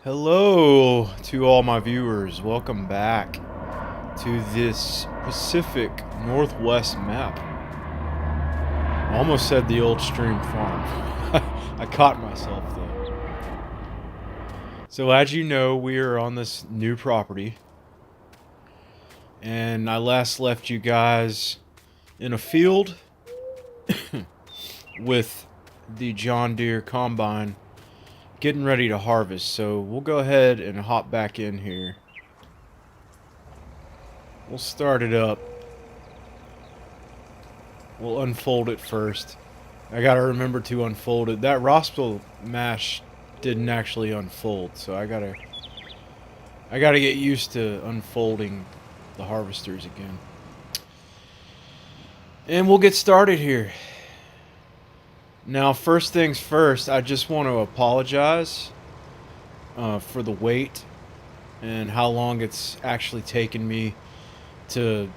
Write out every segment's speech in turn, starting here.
Hello to all my viewers. Welcome back to this Pacific Northwest map. I almost said the old stream farm. I caught myself though. So as you know, we are on this new property. And I last left you guys in a field with the John Deere combine getting ready to harvest. So we'll go ahead and hop back in here. We'll start it up. We'll unfold it first. I gotta remember to unfold it. That Rospil mash didn't actually unfold, so I gotta get used to unfolding the harvesters again. And we'll get started here. Now, first things first, I just want to apologize for the wait and how long it's actually taken me to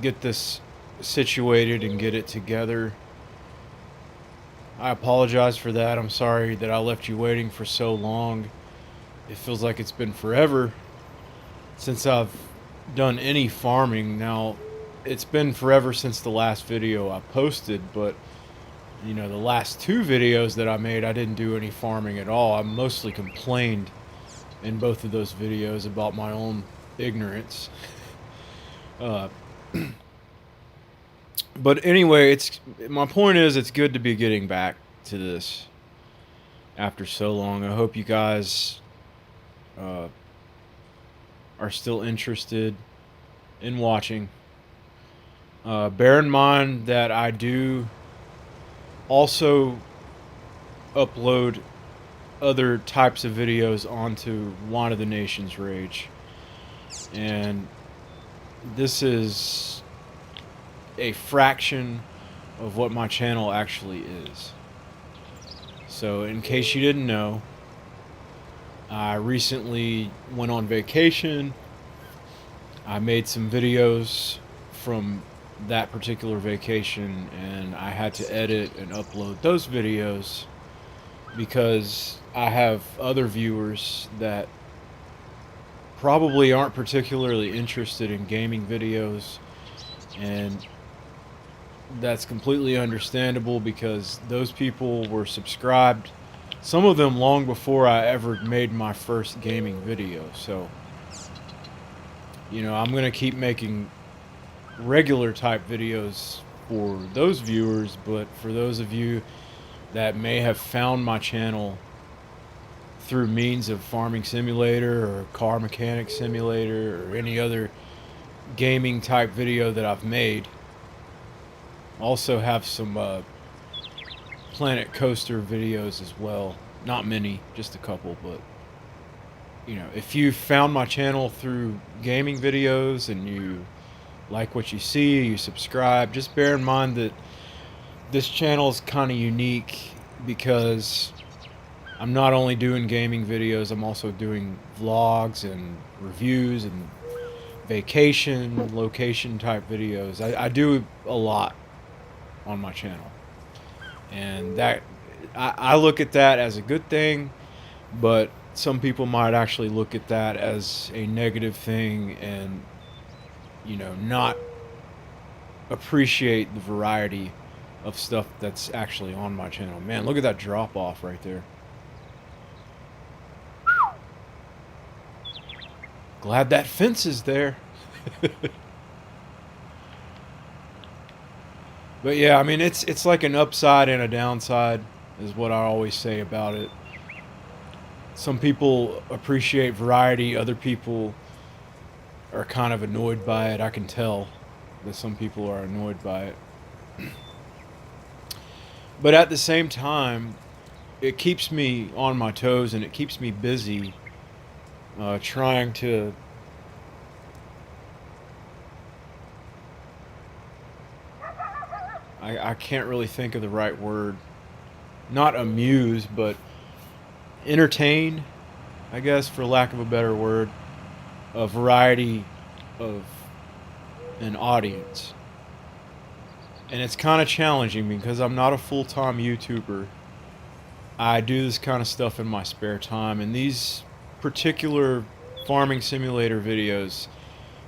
get this situated and get it together. I apologize for that. I'm sorry that I left you waiting for so long. It feels like it's been forever since I've done any farming. Now, it's been forever since the last video I posted, but you know, the last two videos that I made, I didn't do any farming at all. I mostly complained in both of those videos about my own ignorance. But anyway, my point is, it's good to be getting back to this after so long. I hope you guys are still interested in watching. Bear in mind that I do also upload other types of videos onto Wine of the Nations Rage, and this is a fraction of what my channel actually is. So in case you didn't know, I recently went on vacation. I made some videos from that particular vacation, and I had to edit and upload those videos because I have other viewers that probably aren't particularly interested in gaming videos, and that's completely understandable because those people were subscribed, some of them long before I ever made my first gaming video. So, you know, I'm gonna keep making regular type videos for those viewers, but for those of you that may have found my channel through means of Farming Simulator or Car Mechanic Simulator or any other gaming type video that I've made, also have some Planet Coaster videos as well. Not many, just a couple, but you know, if you found my channel through gaming videos and you like what you see, you subscribe, just bear in mind that this channel is kind of unique because I'm not only doing gaming videos, I'm also doing vlogs and reviews and vacation, location type videos. I do a lot on my channel, and that I look at that as a good thing, but some people might actually look at that as a negative thing and, you know, not appreciate the variety of stuff that's actually on my channel. Man, look at that drop off right there. Glad that fence is there. But yeah, I mean, it's like an upside and a downside is what I always say about it. Some people appreciate variety, other people are kind of annoyed by it. I can tell that some people are annoyed by it. But at the same time, it keeps me on my toes and it keeps me busy trying to I can't really think of the right word. Not amuse, but entertain, I guess, for lack of a better word, a variety of an audience. And it's kind of challenging because I'm not a full-time YouTuber. I do this kind of stuff in my spare time, and these particular farming simulator videos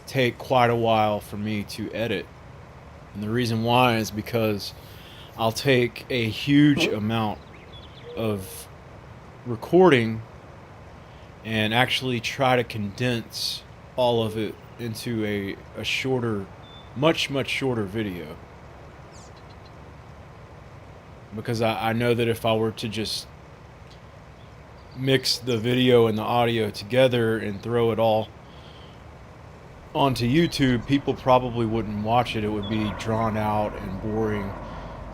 take quite a while for me to edit. And the reason why is because I'll take a huge amount of recording and actually try to condense all of it into a shorter, much shorter video. Because I know that if I were to just mix the video and the audio together and throw it all onto YouTube, people probably wouldn't watch it. It would be drawn out and boring.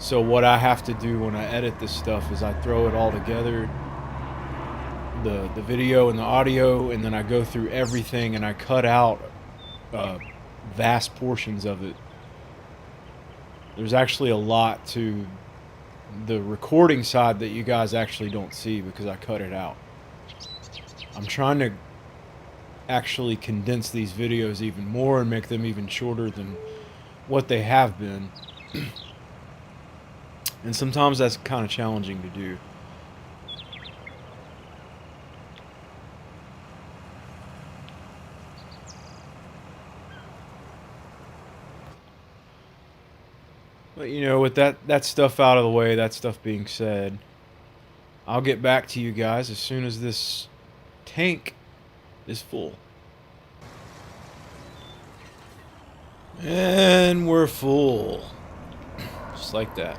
So what I have to do when I edit this stuff is I throw it all together, the video and the audio, and then I go through everything and I cut out vast portions of it. There's actually a lot to the recording side that you guys actually don't see because I cut it out. I'm trying to actually condense these videos even more and make them even shorter than what they have been. And sometimes that's kind of challenging to do. But you know, with that stuff out of the way, that stuff being said, I'll get back to you guys as soon as this tank is full. And we're full. Just like that.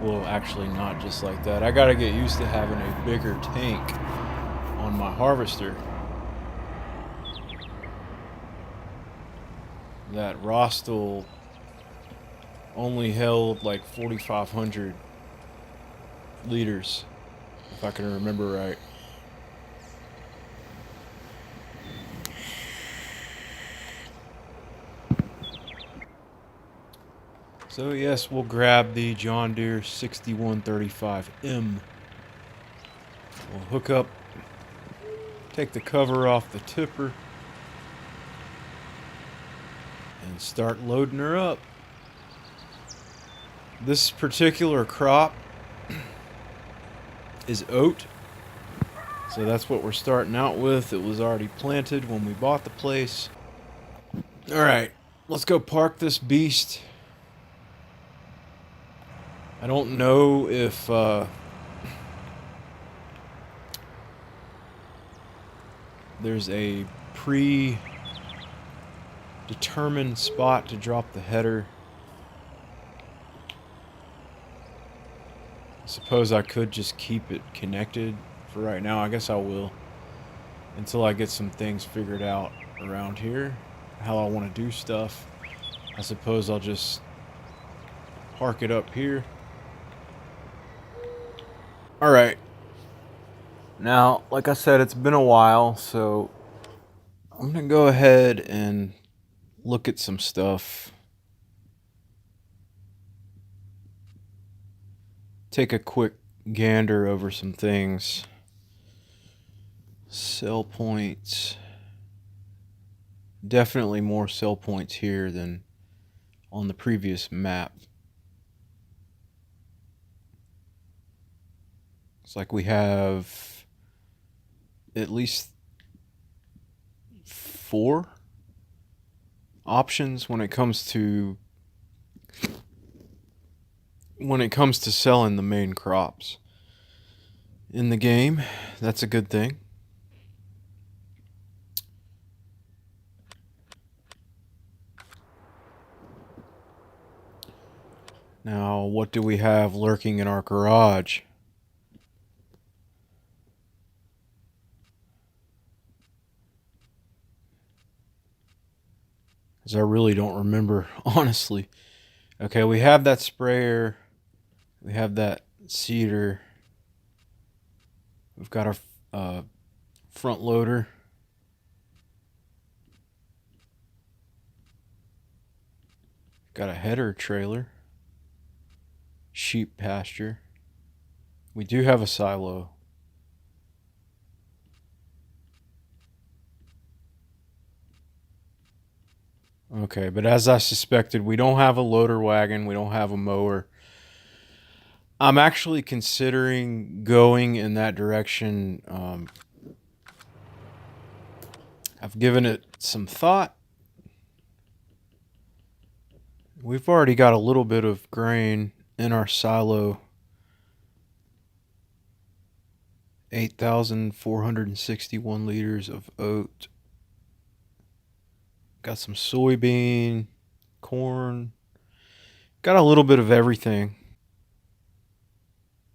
Well, actually not just like that. I gotta get used to having a bigger tank on my harvester. That Rostel only held like 4,500 liters, if I can remember right. So yes, we'll grab the John Deere 6135M. We'll hook up, take the cover off the tipper, and start loading her up. This particular crop is oat, so that's what we're starting out with. It was already planted when we bought the place. Alright, let's go park this beast. I don't know if there's a predetermined spot to drop the header. I suppose I could just keep it connected for right now. I guess I will until I get some things figured out around here, how I want to do stuff. I suppose I'll just park it up here. Alright, now, like I said, it's been a while, so I'm going to go ahead and look at some stuff. Take a quick gander over some things. Sell points. Definitely more sell points here than on the previous map. It's like we have at least 4 options when it comes to selling the main crops in the game. That's a good thing. Now, what do we have lurking in our garage? Because I really don't remember, honestly. Okay, we have that sprayer. We have that seeder. We've got our front loader. Got a header trailer. Sheep pasture. We do have a silo. Okay, but as I suspected, we don't have a loader wagon. We don't have a mower. I'm actually considering going in that direction. I've given it some thought. We've already got a little bit of grain in our silo. 8,461 liters of oat. Got some soybean, corn. Got a little bit of everything.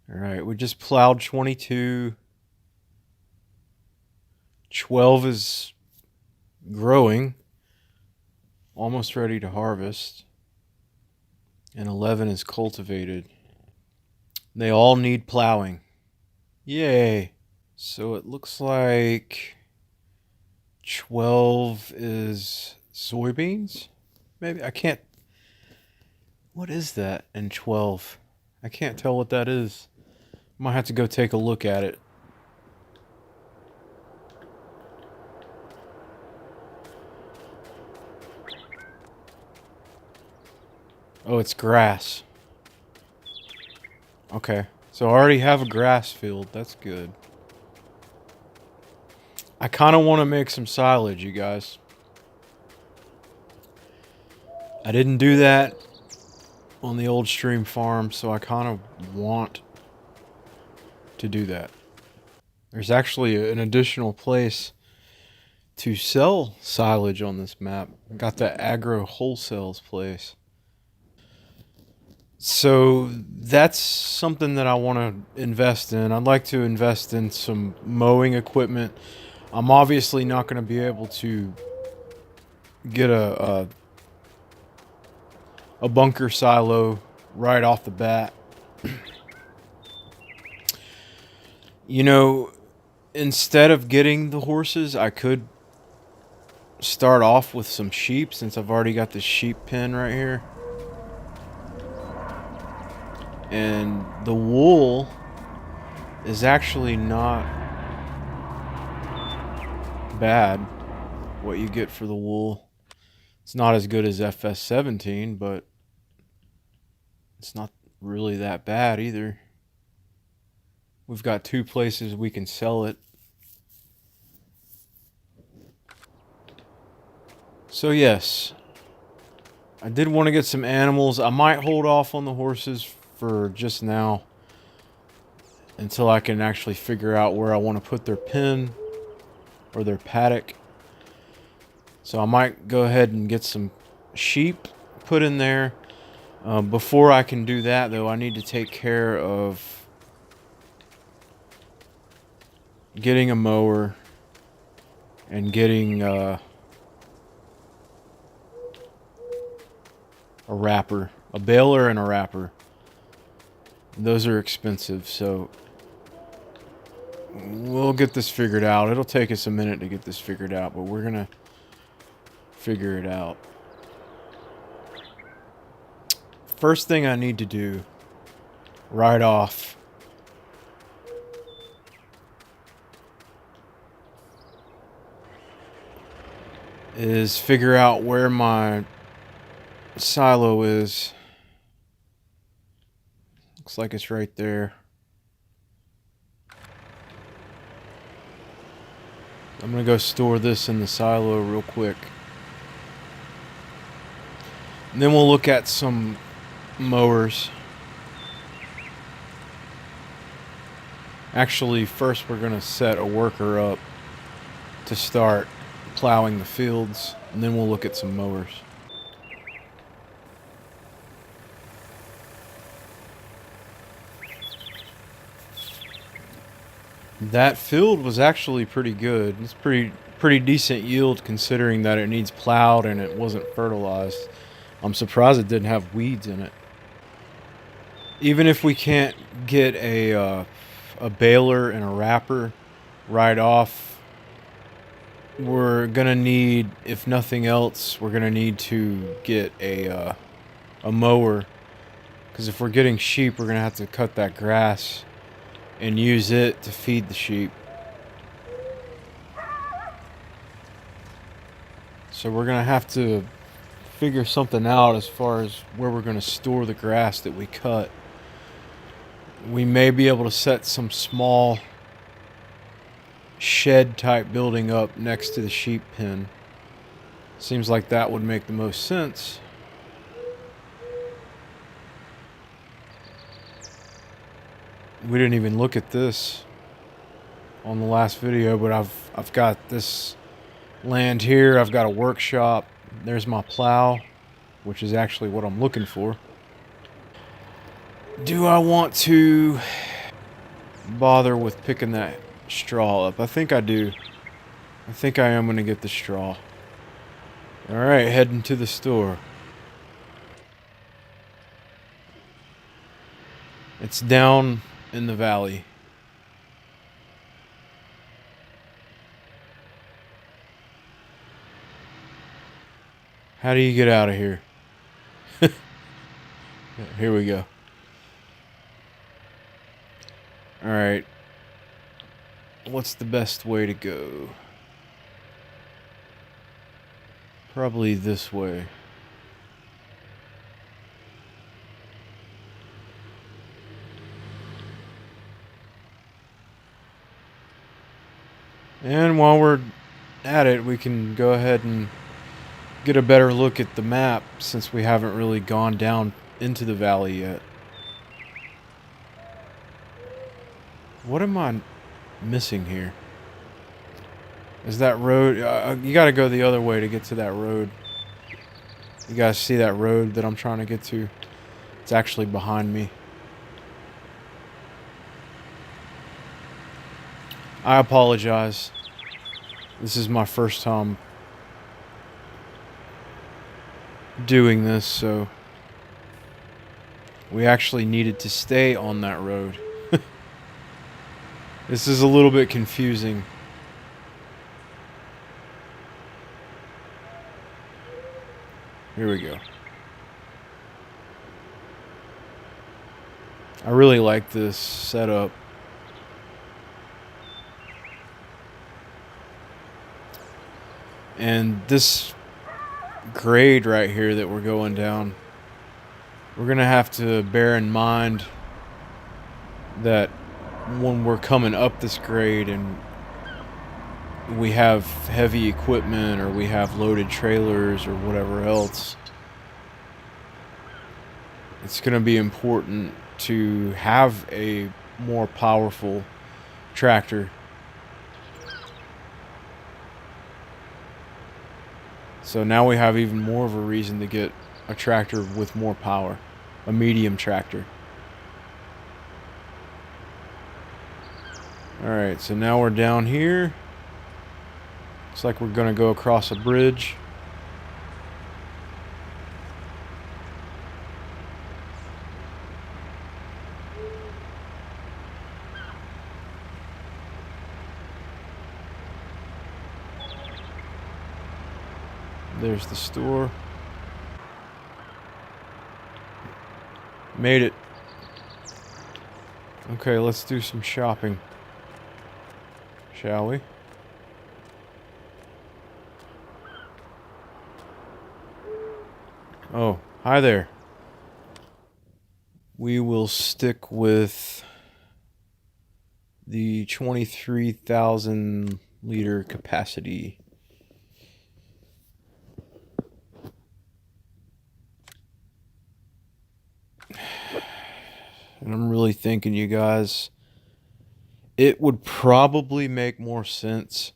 All right, we just plowed 22. 12 is growing, almost ready to harvest. And 11 is cultivated. They all need plowing. Yay. So it looks like 12 is soybeans? Maybe. I can't. What is that in 12? I can't tell what that is. Might have to go take a look at it. Oh, it's grass. Okay. So I already have a grass field. That's good. I kind of want to make some silage, you guys. I didn't do that on the old stream farm, so I kind of want to do that. There's actually an additional place to sell silage on this map. I got the agro wholesales place. So that's something that I want to invest in. I'd like to invest in some mowing equipment. I'm obviously not going to be able to get a bunker silo right off the bat. You know, instead of getting the horses, I could start off with some sheep since I've already got the sheep pen right here. And the wool is actually not bad, what you get for the wool. It's not as good as FS19, but it's not really that bad either. We've got 2 places we can sell it. So yes, I did want to get some animals. I might hold off on the horses for just now until I can actually figure out where I want to put their pen or their paddock. So I might go ahead and get some sheep put in there. Before I can do that, though, I need to take care of getting a mower and getting a wrapper, a baler and a wrapper. Those are expensive, so we'll get this figured out. It'll take us a minute to get this figured out, but we're gonna figure it out. First thing I need to do right off is figure out where my silo is. Looks like it's right there. I'm gonna go store this in the silo real quick. And then we'll look at some mowers. Actually, first we're gonna set a worker up to start plowing the fields, and then we'll look at some mowers. That field was actually pretty good. It's pretty decent yield considering that it needs plowed and it wasn't fertilized. I'm surprised it didn't have weeds in it. Even if we can't get a baler and a wrapper right off, we're gonna need, if nothing else, we're gonna need to get a mower. Because if we're getting sheep, we're gonna have to cut that grass and use it to feed the sheep. So we're gonna have to figure something out as far as where we're gonna store the grass that we cut. we may be able to set some small shed type building up next to the sheep pen. Seems like that would make the most sense. We didn't even look at this on the last video, but I've got this land here. I've got a workshop. There's my plow, which is actually what I'm looking for. Do I want to bother with picking that straw up? I think I do. I think I am going to get the straw. Alright, heading to the store. It's down in the valley. How do you get out of here? Here we go. Alright. What's the best way to go? Probably this way. And while we're at it, we can go ahead and get a better look at the map since we haven't really gone down into the valley yet. What am I missing here? Is that road? You gotta go the other way to get to that road. You guys see that road that I'm trying to get to? It's actually behind me. I apologize. This is my first time doing this, so we actually needed to stay on that road. This is a little bit confusing. Here we go. I really like this setup. And this grade right here that we're going down, we're gonna have to bear in mind that when we're coming up this grade and we have heavy equipment or we have loaded trailers or whatever else, it's gonna be important to have a more powerful tractor. So now we have even more of a reason to get a tractor with more power, a medium tractor. Alright, so now we're down here. Looks like we're gonna go across a bridge. There's the store. Made it. Okay, let's do some shopping. Shall we? Oh, hi there. We will stick with the 23,000 liter capacity. And I'm really thinking, you guys, it would probably make more sense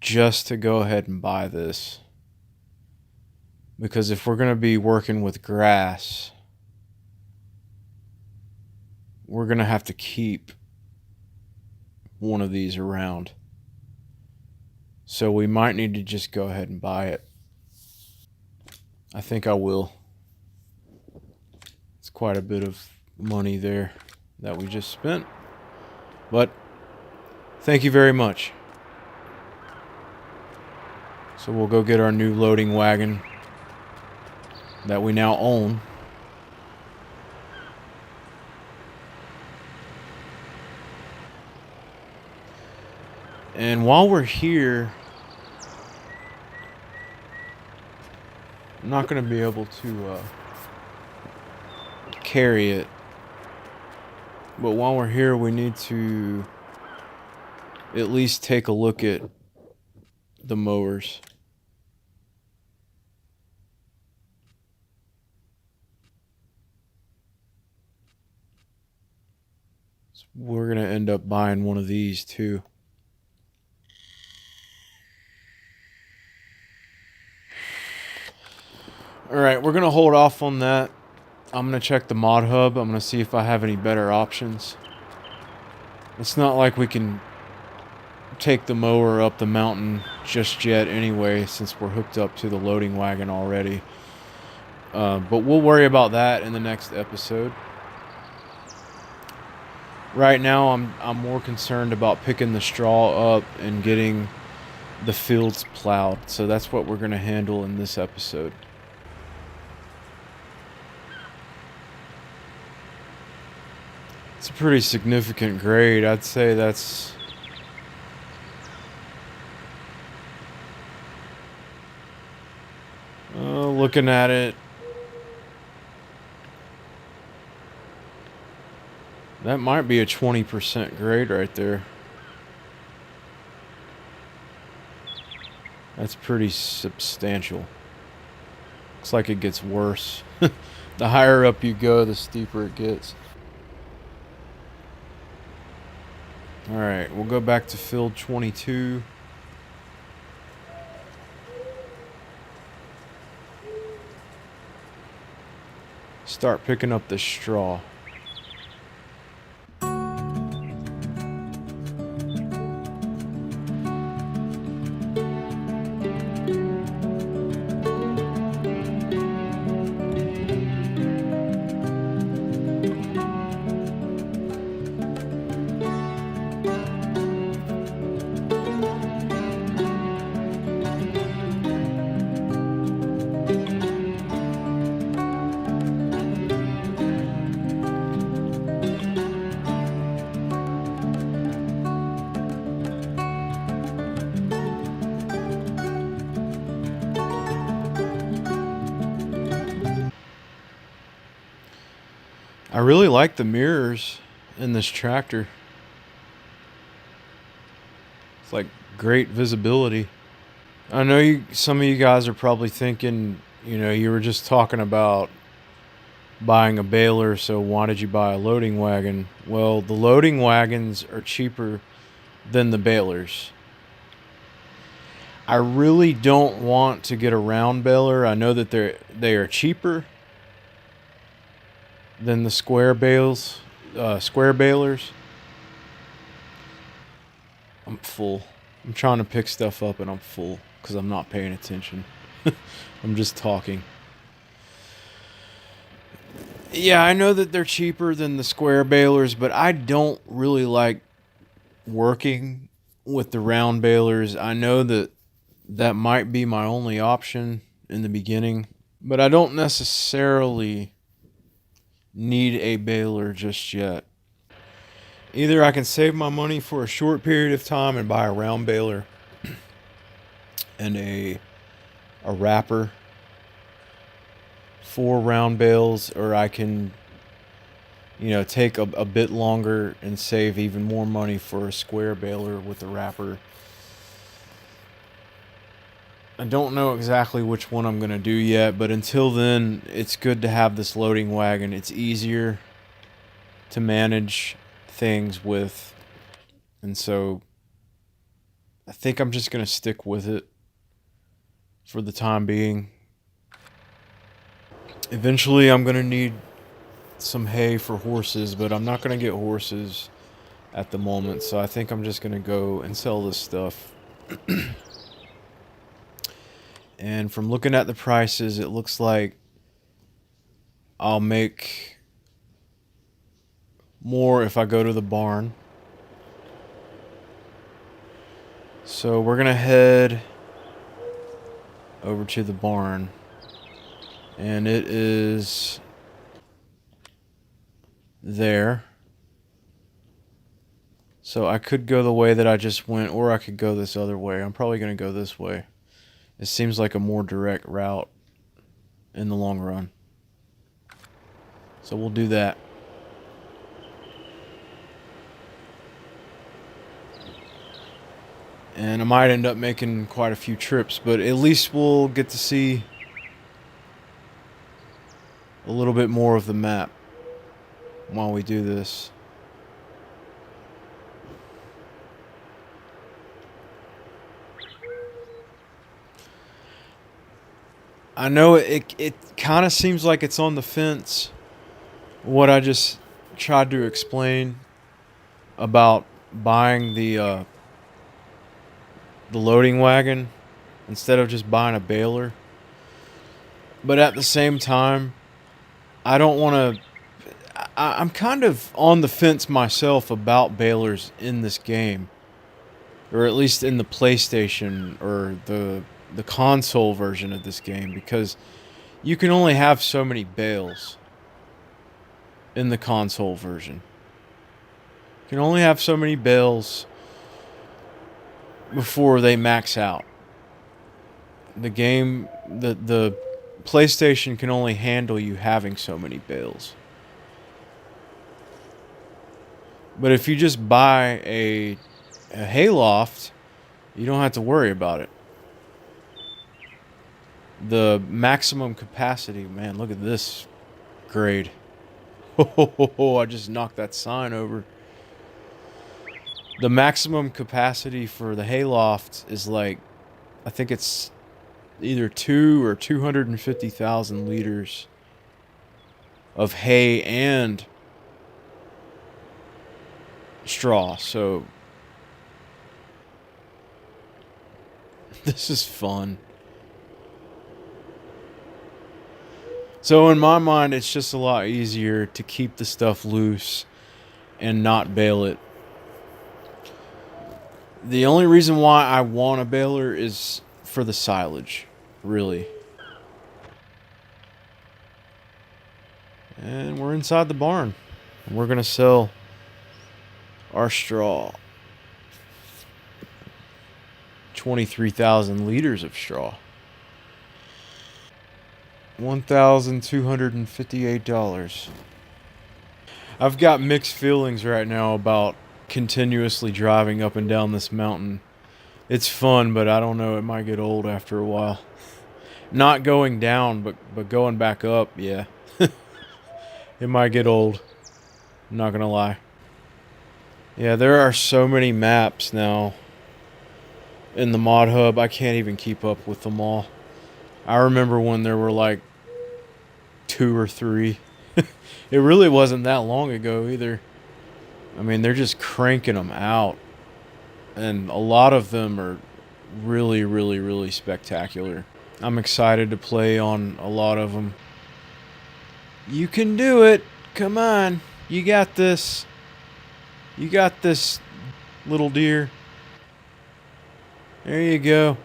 just to go ahead and buy this. Because if we're going to be working with grass, we're going to have to keep one of these around. So we might need to just go ahead and buy it. I think I will. It's quite a bit of money there that we just spent. But thank you very much. So we'll go get our new loading wagon that we now own. And while we're here, I'm not going to be able to carry it But while we're here, we need to at least take a look at the mowers. So we're going to end up buying one of these too. Alright, we're going to hold off on that. I'm going to check the mod hub. I'm going to see if I have any better options. It's not like we can take the mower up the mountain just yet anyway, since we're hooked up to the loading wagon already. But we'll worry about that in the next episode. Right now, I'm more concerned about picking the straw up and getting the fields plowed. So that's what we're going to handle in this episode. It's a pretty significant grade. I'd say that's... looking at it, that might be a 20% grade right there. That's pretty substantial. Looks like it gets worse. The higher up you go, the steeper it gets. Alright, we'll go back to field 22. Start picking up the straw. I really like the mirrors in this tractor. It's like great visibility. I know some of you guys are probably thinking, you were just talking about buying a baler, so why did you buy a loading wagon? Well, the loading wagons are cheaper than the balers. I really don't want to get a round baler. I know that they are cheaper than the square balers. I'm full. I'm trying to pick stuff up and I'm full because I'm not paying attention. I'm just talking. Yeah, I know that they're cheaper than the square balers, but I don't really like working with the round balers. I know that might be my only option in the beginning, but I don't necessarily need a baler just yet. Either I can save my money for a short period of time and buy a round baler and a wrapper for round bales, or I can take a bit longer and save even more money for a square baler with a wrapper. I don't know exactly which one I'm going to do yet, but until then, it's good to have this loading wagon. It's easier to manage things with, and so I think I'm just going to stick with it for the time being. Eventually, I'm going to need some hay for horses, but I'm not going to get horses at the moment, so I think I'm just going to go and sell this stuff. And from looking at the prices, it looks like I'll make more if I go to the barn. So we're going to head over to the barn. And it is there. So I could go the way that I just went, or I could go this other way. I'm probably going to go this way. It seems like a more direct route in the long run. So we'll do that. And I might end up making quite a few trips, but at least we'll get to see a little bit more of the map while we do this. I know it kind of seems like it's on the fence, what I just tried to explain about buying the loading wagon instead of just buying a baler. But at the same time, I don't want to. I'm kind of on the fence myself about balers in this game, or at least in the PlayStation or the console version of this game, because you can only have so many bales in the console version. You can only have so many bales before they max out. The PlayStation can only handle you having so many bales. But if you just buy a hayloft, you don't have to worry about it. The maximum capacity, man, look at this grade. Oh, I just knocked that sign over. The maximum capacity for the hayloft is like, I think it's either 250,000 liters of hay and straw. So this is fun. So in my mind, it's just a lot easier to keep the stuff loose and not bale it. The only reason why I want a baler is for the silage, really. And we're inside the barn. And we're going to sell our straw. 23,000 liters of straw. $1,258. I've got mixed feelings right now about continuously driving up and down this mountain. It's fun, but I don't know, it might get old after a while. Not going down, but going back up, yeah. It might get old. I'm not gonna lie. Yeah, there are so many maps now in the mod hub, I can't even keep up with them all. I remember when there were like 2 or 3. It really wasn't that long ago either. I mean, they're just cranking them out. And a lot of them are really, really, really spectacular. I'm excited to play on a lot of them. You can do it. Come on. You got this. You got this, little deer. There you go.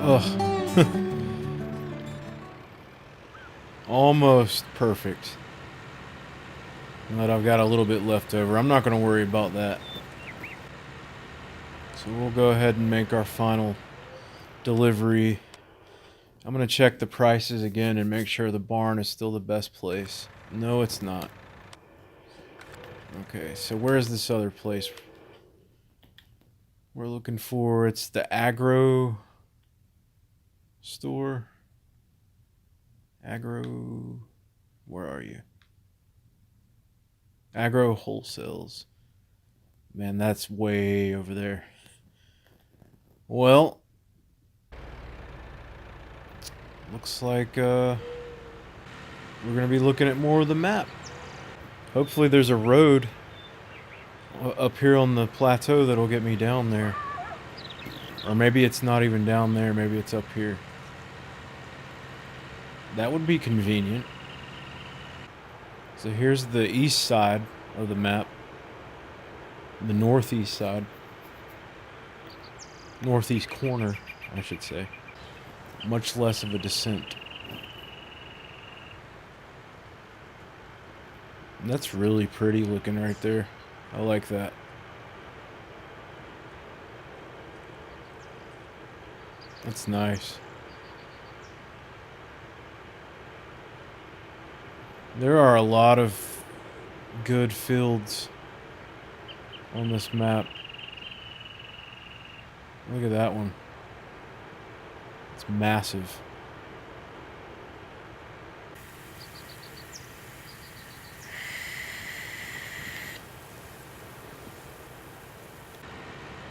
Ugh. Almost perfect. But I've got a little bit left over. I'm not going to worry about that. So we'll go ahead and make our final delivery. I'm going to check the prices again and make sure the barn is still the best place. No, it's not. Okay, so where's this other place we're looking for? It's the agro store. Agro... Where are you? Agro wholesales. Man, that's way over there. Well, looks like we're going to be looking at more of the map. Hopefully there's a road up here on the plateau that'll get me down there. Or maybe it's not even down there, maybe it's up here. That would be convenient. So here's the east side of the map. The northeast side. Northeast corner, I should say. Much less of a descent. That's really pretty looking right there. I like that. That's nice. There are a lot of good fields on this map. Look at that one. It's massive.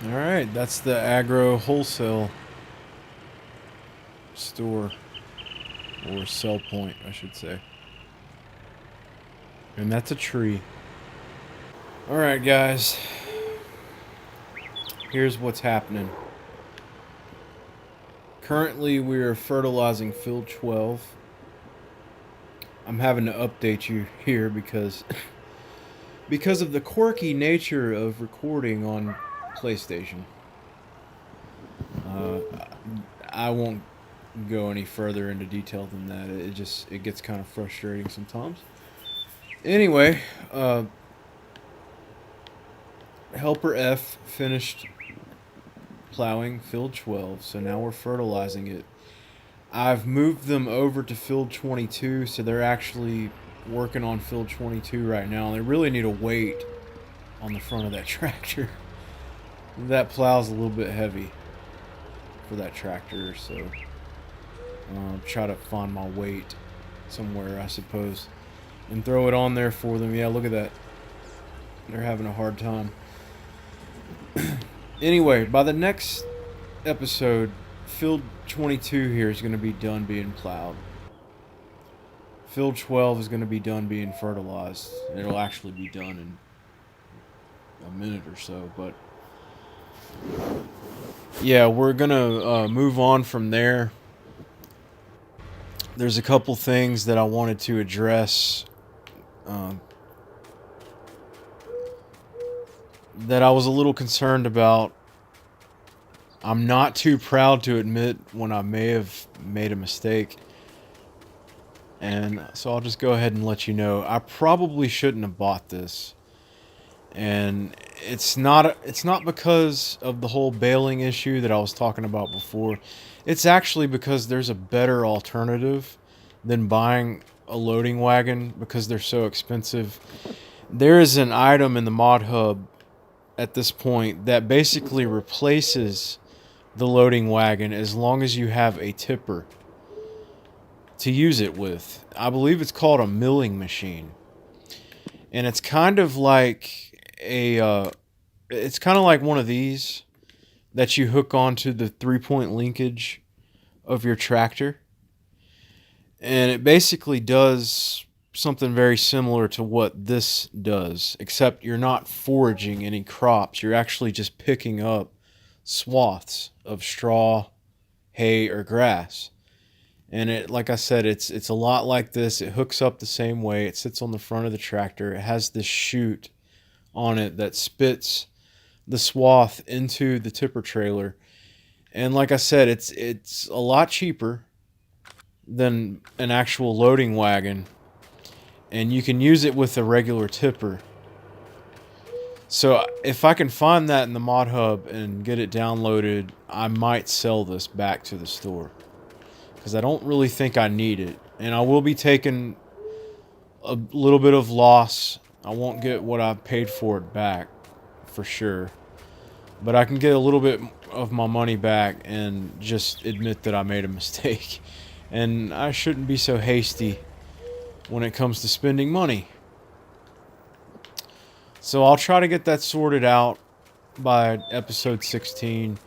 Alright, that's the agro wholesale store. Or sell point, I should say. And that's a tree. Alright, guys. Here's what's happening. Currently, we are fertilizing field 12. I'm having to update you here because of the quirky nature of recording on PlayStation. I won't go any further into detail than that. It gets kind of frustrating sometimes. Anyway, Helper F finished plowing field 12, so now we're fertilizing it. I've moved them over to field 22, so they're actually working on field 22 right now. They really need a weight on the front of that tractor. That plow's a little bit heavy for that tractor, so try to find my weight somewhere, I suppose, and throw it on there for them. Yeah, look at that. They're having a hard time. Anyway, by the next episode, field 22 here is going to be done being plowed. Field 12 is going to be done being fertilized. And it'll actually be done in a minute or so, but yeah, we're going to move on from there. There's a couple things that I wanted to address that I was a little concerned about. I'm not too proud to admit when I may have made a mistake. And so I'll just go ahead and let you know. I probably shouldn't have bought this. And it's not because of the whole baling issue that I was talking about before. It's actually because there's a better alternative than buying a loading wagon because they're so expensive. There is an item in the mod hub at this point that basically replaces the loading wagon as long as you have a tipper to use it with. I believe it's called a milling machine. And it's kind of like it's kind of like one of these that you hook onto the 3-point linkage of your tractor. And it basically does something very similar to what this does, except you're not foraging any crops. You're actually just picking up swaths of straw, hay, or grass. And it, like I said, it's a lot like this. It hooks up the same way. It sits on the front of the tractor. It has this chute on it that spits the swath into the tipper trailer. And like I said, it's a lot cheaper than an actual loading wagon. And you can use it with a regular tipper. So if I can find that in the mod hub and get it downloaded, I might sell this back to the store. Because I don't really think I need it. And I will be taking a little bit of loss. I won't get what I paid for it back, for sure. But I can get a little bit of my money back and just admit that I made a mistake. And I shouldn't be so hasty when it comes to spending money. So I'll try to get that sorted out by episode 16.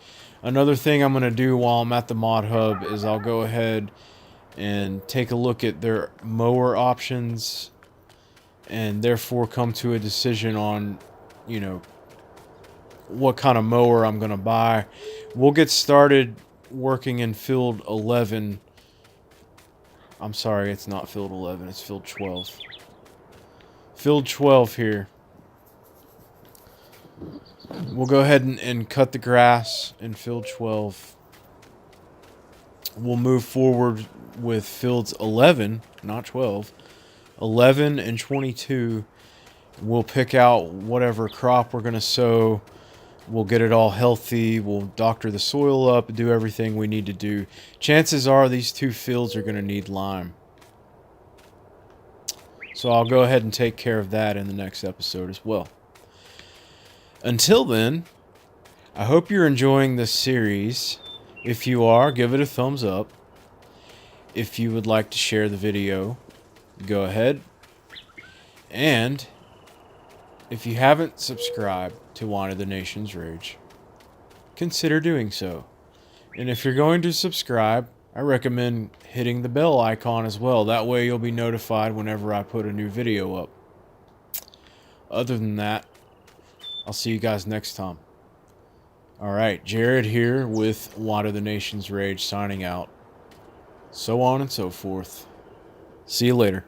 Another thing I'm going to do while I'm at the mod hub is I'll go ahead and take a look at their mower options and therefore come to a decision on, you know, what kind of mower I'm going to buy. We'll get started working in field 11. I'm sorry, it's not field 11, it's field 12. Field 12 here. We'll go ahead and cut the grass in field 12. We'll move forward with fields 11, not 12. 11 and 22. We'll pick out whatever crop we're going to sow. We'll get it all healthy. We'll doctor the soil up, do everything we need to do. Chances are these two fields are going to need lime. So I'll go ahead and take care of that in the next episode as well. Until then, I hope you're enjoying this series. If you are, give it a thumbs up. If you would like to share the video, go ahead. And if you haven't subscribed to Wine of the Nation's Rage, consider doing so. And if you're going to subscribe, I recommend hitting the bell icon as well. That way you'll be notified whenever I put a new video up. Other than that, I'll see you guys next time. Alright, Jared here with Wine of the Nation's Rage signing out. So on and so forth. See you later.